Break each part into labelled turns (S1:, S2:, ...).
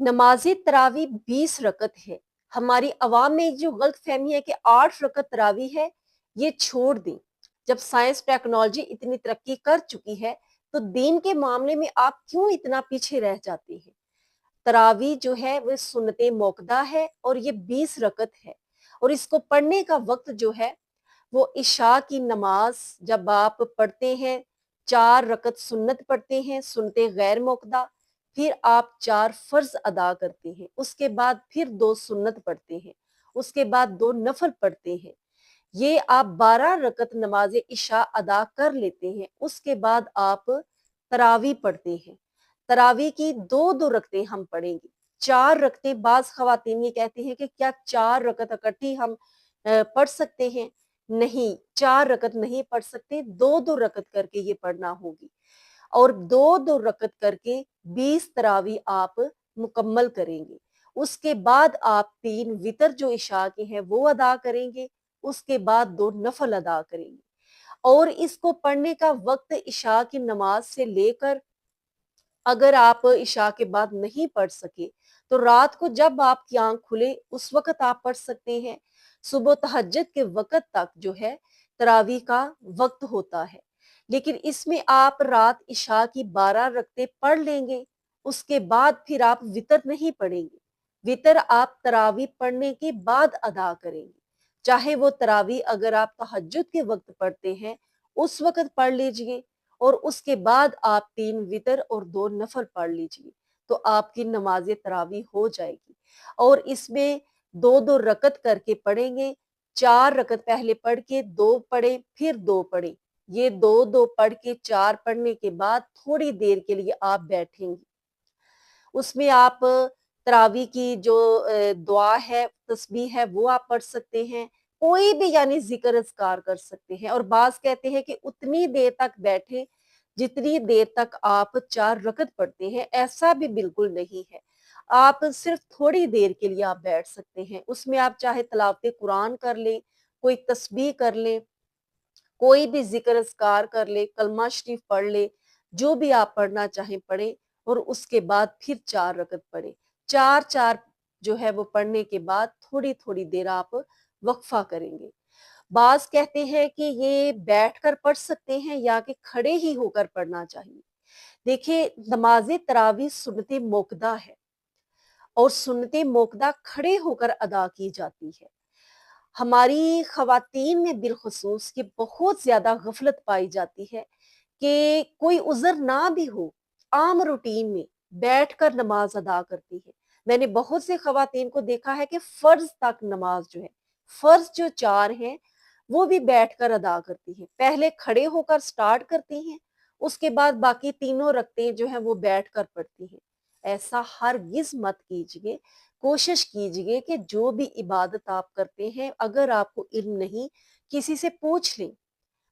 S1: नमाज तरावी 20 रकत है। हमारी अवाम में एक जो गलत फहमी है कि 8 रकत तरावी है, ये छोड़ दें। जब साइंस टेक्नोलॉजी इतनी तरक्की कर चुकी है तो दीन के मामले में आप क्यों इतना पीछे रह जाते हैं। तरावी जो है वो सुन्नत मौकदा है और ये 20 रकत है। और इसको पढ़ने का वक्त जो है वो इशा की नमाज जब आप पढ़ते हैं, 4 रकत सुन्नत पढ़ते हैं, सुन्नत गैर मौकदा, फिर आप 4 फर्ज अदा करते हैं, उसके बाद फिर 2 सुन्नत पढ़ते हैं, उसके बाद 2 नफल पढ़ते हैं। ये आप 12 रकत नमाज इशा अदा कर लेते हैं। उसके बाद आप तरावी पढ़ते हैं। तरावी की 2-2 रकतें हम पढ़ेंगे। 4 रकतें, बाज खवातीन ये कहती हैं कि क्या 4 रकत इकट्ठी हम पढ़ सकते हैं। नहीं, 4 रकत नहीं पढ़ सकते, 2-2 रकत करके ये पढ़ना होगी। और 2-2 रकत करके 20 तरावी आप मुकम्मल करेंगे। उसके बाद आप 3 वितर जो इशा के हैं वो अदा करेंगे। उसके बाद 2 नफल अदा करेंगे। और इसको पढ़ने का वक्त इशा की नमाज से लेकर, अगर आप इशा के बाद नहीं पढ़ सके तो रात को जब आपकी आंख खुले उस वक्त आप पढ़ सकते हैं। सुबह तहज्जुद के वक्त तक जो है तरावी का वक्त होता है। लेकिन इसमें आप रात इशा की 12 रकतें पढ़ लेंगे। उसके बाद फिर आप वितर नहीं पढ़ेंगे। वितर आप तरावी पढ़ने के बाद अदा करेंगे। चाहे वो तरावी अगर आप तहज्जुद के वक्त पढ़ते हैं उस वक्त पढ़ लीजिए, और उसके बाद आप 3 वितर और 2 नफल पढ़ लीजिए, तो आपकी नमाज तरावी हो जाएगी। और इसमें 2-2 रकत करके पढ़ेंगे। 4 रकत पहले पढ़ के 2 पढ़े, फिर 2 पढ़े। ये 2-2 पढ़ के 4 पढ़ने के बाद थोड़ी देर के लिए आप बैठेंगे। उसमें आप तरावी की जो दुआ है, तस्बीह है, वो आप पढ़ सकते हैं। कोई भी यानी जिक्र अज़कार कर सकते हैं। और बाज़ कहते हैं कि उतनी देर तक बैठे जितनी देर तक आप 4 रकत पढ़ते हैं। ऐसा भी बिल्कुल नहीं है। आप सिर्फ थोड़ी देर के लिए आप बैठ सकते हैं। उसमें आप चाहे तिलावत कुरान कर लें, कोई तस्बीह कर लें, कोई भी जिक्र अज़कार कर ले, कलमा शरीफ पढ़ ले, जो भी आप पढ़ना चाहें पढ़ें। और उसके बाद फिर 4 रकत पढ़े। 4-4 जो है वो पढ़ने के बाद थोड़ी थोड़ी देर आप वक्फा करेंगे। बाज कहते हैं कि ये बैठकर पढ़ सकते हैं या कि खड़े ही होकर पढ़ना चाहिए। देखिए, नमाज तरावी सुन्नत मोकदा है और सुन्नत मोकदा खड़े होकर अदा की जाती है। हमारी खवातीन में बिलखुसूस ये बहुत ज्यादा गफलत पाई जाती है कि कोई उज़र ना भी हो, आम रूटीन में बैठकर नमाज अदा करती है। मैंने बहुत से खवातीन को देखा है कि फर्ज तक नमाज जो है, फर्ज जो 4 हैं वो भी बैठकर अदा करती है। पहले खड़े होकर स्टार्ट करती हैं, उसके बाद बाकी तीनों रखते जो हैं वो बैठकर पढ़ती हैं। ऐसा हरगिज मत कीजिए। कोशिश कीजिए कि जो भी इबादत आप करते हैं, अगर आपको इल्म नहीं, किसी से पूछ लें,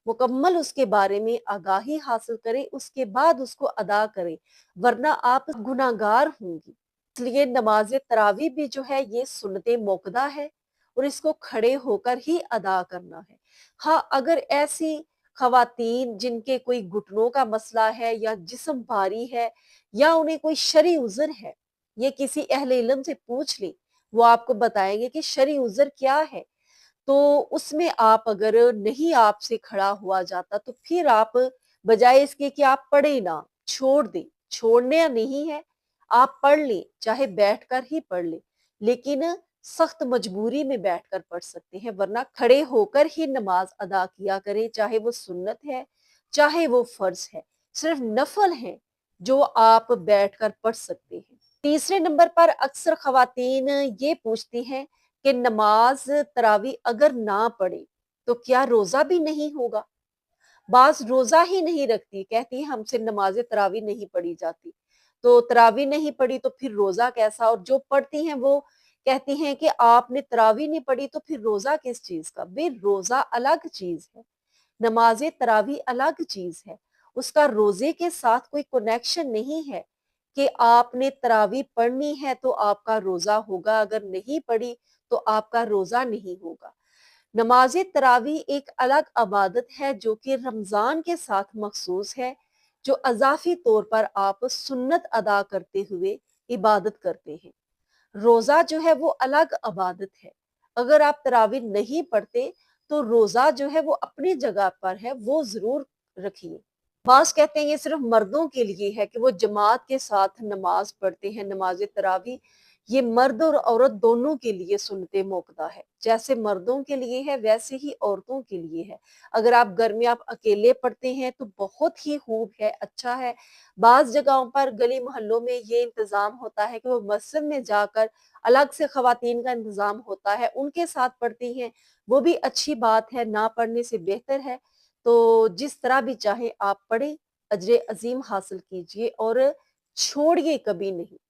S1: मुकम्मल उसके बारे में आगाही हासिल करें, उसके बाद उसको अदा करें, वरना आप गुनाहगार होंगी। इसलिए नमाज तरावी भी जो है ये सुन्नत मोकदा है और इसको खड़े होकर ही अदा करना है। हाँ, अगर ऐसी खवातीन जिनके कोई घुटनों का मसला है या जिस्म भारी है या उन्हें कोई शरई उज़र है, ये किसी अहले इल्म से पूछ लें, वो आपको बताएंगे कि शरई उज़र क्या है। तो उसमें आप अगर नहीं आपसे खड़ा हुआ जाता तो फिर आप बजाय इसके कि आप पढ़े ना, छोड़ दें। छोड़ना नहीं है, आप पढ़ लें, चाहे बैठकर ही पढ़ लें, लेकिन सख्त मजबूरी में बैठकर पढ़ सकते हैं, वरना खड़े होकर ही नमाज अदा किया करें, चाहे वो सुन्नत है, चाहे वो फर्ज है। सिर्फ नफल है जो आप बैठकर पढ़ सकते हैं। तीसरे नंबर पर अक्सर खवातीन ये पूछती हैं कि नमाज तरावी अगर ना पढ़े तो क्या रोजा भी नहीं होगा। बाज रोजा ही नहीं रखती, कहती है हमसे नमाज तरावी नहीं पढ़ी जाती। तो तरावी नहीं पढ़ी तो फिर रोजा कैसा। और जो पढ़ती हैं वो कहती हैं कि आपने तरावी नहीं पढ़ी तो फिर रोजा किस चीज का। भाई, रोजा अलग चीज है, नमाज तरावी अलग चीज है। उसका रोजे के साथ कोई कनेक्शन नहीं है कि आपने तरावी पढ़नी है तो आपका रोजा होगा, अगर नहीं पढ़ी तो आपका रोजा नहीं होगा। नमाज तरावी एक अलग इबादत है जो कि रमजान के साथ मखसूस है, जो अजाफी तौर पर आप सुन्नत अदा करते हुए عبادت کرتے ہیں۔ روزہ جو ہے وہ الگ عبادت ہے۔ اگر آپ تراویح نہیں پڑھتے تو روزہ جو ہے وہ اپنی جگہ پر ہے، وہ ضرور رکھیے۔ بعض کہتے ہیں یہ صرف مردوں کے لیے ہے کہ وہ جماعت کے ساتھ نماز پڑھتے ہیں، نماز تراویح۔ یہ مرد اور عورت دونوں کے لیے سنت موقدہ ہے، جیسے مردوں کے لیے ہے ویسے ہی عورتوں کے لیے ہے۔ اگر آپ گھر میں آپ اکیلے پڑھتے ہیں تو بہت ہی خوب ہے، اچھا ہے۔ بعض جگہوں پر گلی محلوں میں یہ انتظام ہوتا ہے کہ وہ مسجد میں جا کر الگ سے خواتین کا انتظام ہوتا ہے، ان کے ساتھ پڑھتی ہیں، وہ بھی اچھی بات ہے، نہ پڑھنے سے بہتر ہے۔ تو جس طرح بھی چاہے آپ پڑھیں، اجر عظیم حاصل کیجئے اور چھوڑیے کبھی نہیں۔